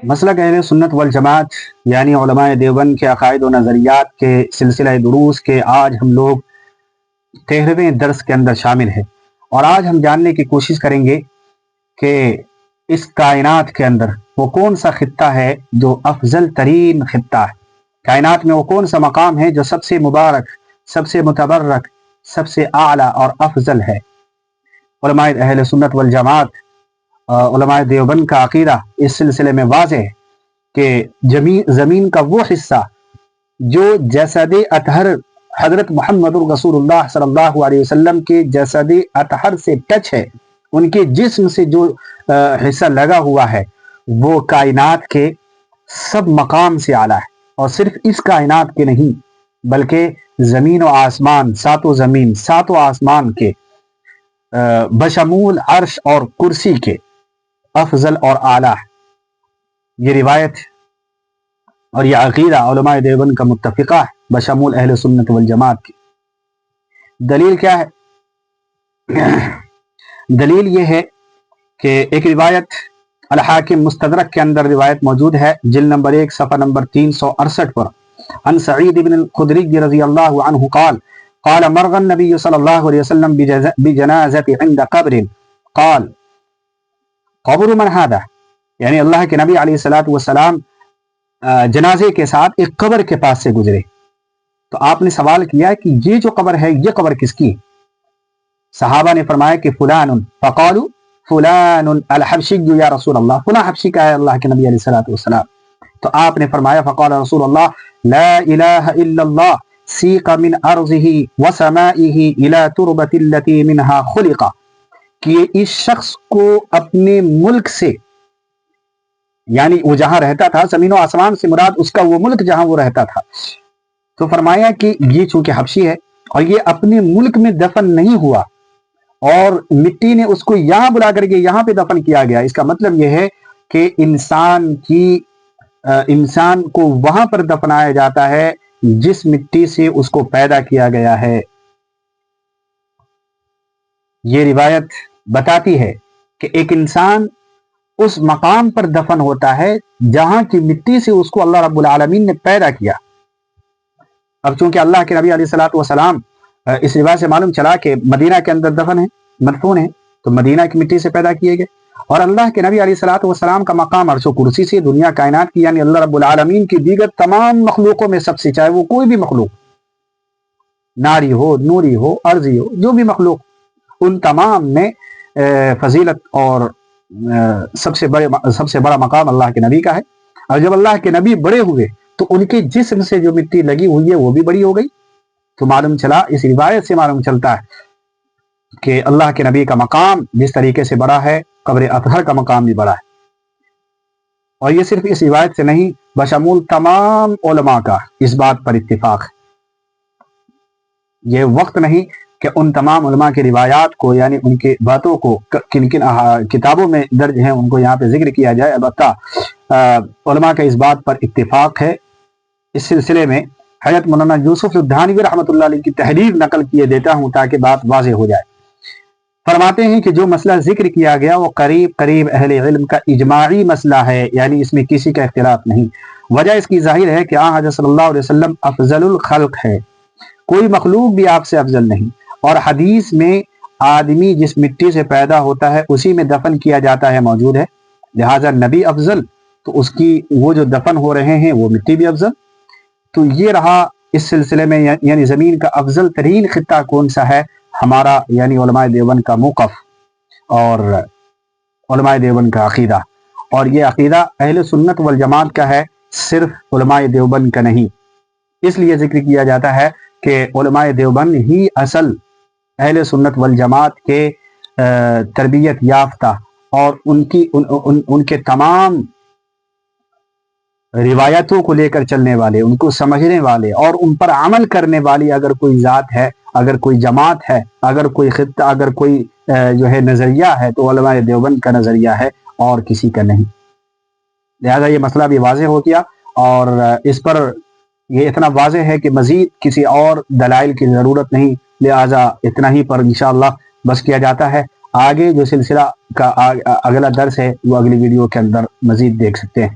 مسلک اہل سنت والجماعت یعنی علماء دیوبند کے عقائد و نظریات کے سلسلہ دروس کے آج ہم لوگ 13ویں درس کے اندر شامل ہیں، اور آج ہم جاننے کی کوشش کریں گے کہ اس کائنات کے اندر وہ کون سا خطہ ہے جو افضل ترین خطہ ہے، کائنات میں وہ کون سا مقام ہے جو سب سے مبارک، سب سے متبرک، سب سے اعلیٰ اور افضل ہے۔ علماء اہل سنت والجماعت، علماء دیوبند کا عقیدہ اس سلسلے میں واضح ہے کہ زمین کا وہ حصہ جو جسد اطہر حضرت محمد رسول اللہ صلی اللہ علیہ وسلم کے جسد اطہر سے ٹچ ہے، ان کے جسم سے جو حصہ لگا ہوا ہے، وہ کائنات کے سب مقام سے اعلیٰ ہے، اور صرف اس کائنات کے نہیں بلکہ زمین و آسمان، ساتوں زمین ساتوں آسمان کے بشمول عرش اور کرسی کے افضل اور اعلیٰ ہے۔ یہ روایت اور یہ عقیدہ علماء دیوبند کا متفقہ ہے بشمول اہل سنت والجماعت کی۔ دلیل کیا ہے؟ دلیل یہ ہے کہ ایک روایت الحاکم مستدرک کے اندر روایت موجود ہے، جلد نمبر 1 صفحہ نمبر 368 پر، عن سعید بن الخدری رضی اللہ عنہ قال مر النبی صلی اللہ علیہ وسلم بجنازت عند قبر قال قبر من هذا، یعنی اللہ کے نبی علیہ السلام جنازے کے ساتھ ایک قبر کے پاس سے گزرے، تو آپ نے سوال کیا کہ یہ جو قبر ہے یہ قبر کس کی؟ صحابہ نے فرمایا کہ فلان، فقالوا فلان الحبشی یا رسول اللہ، فلاں حبشی کا ہے اللہ کے نبی علیہ السلام۔ تو آپ نے فرمایا فقال رسول اللہ لا الہ الا اللہ سیق من ارضہ وسمائہ الى تربت التي منها خلق، کہ اس شخص کو اپنے ملک سے، یعنی وہ جہاں رہتا تھا، زمین و آسمان سے مراد اس کا وہ ملک جہاں وہ رہتا تھا، تو فرمایا کہ یہ چونکہ حبشی ہے اور یہ اپنے ملک میں دفن نہیں ہوا اور مٹی نے اس کو یہاں بلا کر کے یہاں پہ دفن کیا گیا، اس کا مطلب یہ ہے کہ انسان کو وہاں پر دفنایا جاتا ہے جس مٹی سے اس کو پیدا کیا گیا ہے۔ یہ روایت بتاتی ہے کہ ایک انسان اس مقام پر دفن ہوتا ہے جہاں کی مٹی سے اس کو اللہ رب العالمین نے پیدا کیا۔ اب چونکہ اللہ کے نبی علیہ السلام اس روایت سے معلوم چلا کہ مدینہ کے اندر دفن ہے، مدفون ہے، تو مدینہ کی مٹی سے پیدا کیے گئے، اور اللہ کے نبی علیہ السلام کا مقام عرش و کرسی سے دنیا کائنات کی، یعنی اللہ رب العالمین کی دیگر تمام مخلوقوں میں سب سے، چاہے وہ کوئی بھی مخلوق، ناری ہو، نوری ہو، ارضی ہو، جو بھی مخلوق، ان تمام میں فضیلت اور سب سے بڑا مقام اللہ کے نبی کا ہے۔ اور جب اللہ کے نبی بڑے ہوئے تو ان کے جسم سے جو مٹی لگی ہوئی ہے وہ بھی بڑی ہو گئی، تو معلوم چلا، اس روایت سے معلوم چلتا ہے کہ اللہ کے نبی کا مقام جس طریقے سے بڑا ہے، قبر اطہر کا مقام بھی بڑا ہے۔ اور یہ صرف اس روایت سے نہیں، بشمول تمام علماء کا اس بات پر اتفاق ہے۔ یہ وقت نہیں کہ ان تمام علماء کی روایات کو، یعنی ان کی باتوں کو کن کن کتابوں میں درج ہیں ان کو یہاں پہ ذکر کیا جائے، البتہ علماء کا اس بات پر اتفاق ہے۔ اس سلسلے میں حضرت مولانا یوسف الدھانوی رحمۃ اللہ علیہ کی تحریر نقل کیے دیتا ہوں تاکہ بات واضح ہو جائے۔ فرماتے ہیں کہ جو مسئلہ ذکر کیا گیا وہ قریب اہل علم کا اجماعی مسئلہ ہے، یعنی اس میں کسی کا اختلاف نہیں۔ وجہ اس کی ظاہر ہے کہ حضرت صلی اللہ علیہ وسلم افضل الخلق ہے، کوئی مخلوق بھی آپ سے افضل نہیں، اور حدیث میں آدمی جس مٹی سے پیدا ہوتا ہے اسی میں دفن کیا جاتا ہے موجود ہے، لہٰذا نبی افضل تو اس کی وہ جو دفن ہو رہے ہیں وہ مٹی بھی افضل۔ تو یہ رہا اس سلسلے میں، یعنی زمین کا افضل ترین خطہ کون سا ہے، ہمارا یعنی علماء دیوبند کا موقف اور علماء دیوبند کا عقیدہ، اور یہ عقیدہ اہل سنت والجماعت کا ہے، صرف علماء دیوبند کا نہیں۔ اس لیے ذکر کیا جاتا ہے کہ علماء دیوبند ہی اصل اہل سنت والجماعت کے تربیت یافتہ اور ان کے تمام روایتوں کو لے کر چلنے والے، ان کو سمجھنے والے اور ان پر عمل کرنے والی اگر کوئی ذات ہے، اگر کوئی جماعت ہے، اگر کوئی خطہ، اگر کوئی جو ہے نظریہ ہے، تو علماء دیوبند کا نظریہ ہے اور کسی کا نہیں۔ لہذا یہ مسئلہ بھی واضح ہو گیا، اور اس پر یہ اتنا واضح ہے کہ مزید کسی اور دلائل کی ضرورت نہیں، لہذا اتنا ہی پر انشاءاللہ بس کیا جاتا ہے۔ آگے جو سلسلہ کا اگلا درس ہے وہ اگلی ویڈیو کے اندر مزید دیکھ سکتے ہیں۔